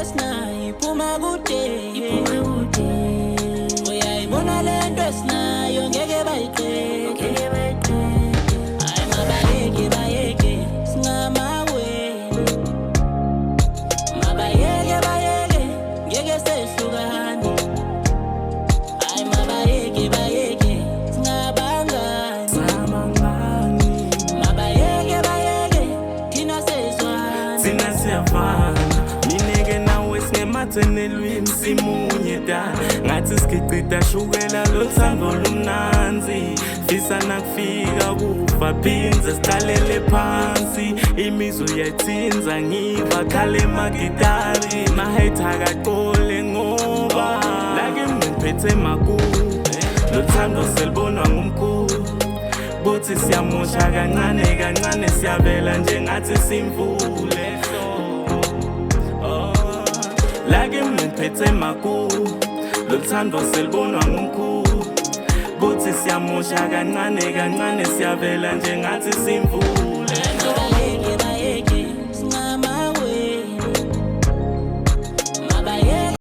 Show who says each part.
Speaker 1: esinayo iphuma kude uyayibona lento esinayo ngeke bayiqede hayi mabayeke singamaweni mabayeke ngeke sehlukane hayi mabayeke singabangani mabayeke thina sezwana
Speaker 2: thina siyafana mineke nawe singemathenelwini simunye da ngathi sikhicita shukela lothando lumnanzi fisa nakufika kufa phinze siqalele phansi imizwa yethinza ngiva khale magitari mahayitha kaqole ngoba lake ngiphethe makude lothando selibonwa ngumkhulu buthi siyamosha kancane siyavela njengathi simvule lake ngiphethe makude lothando selibonwa ngumkhulu buthi siyamosha kancane siyavela njengathi simvule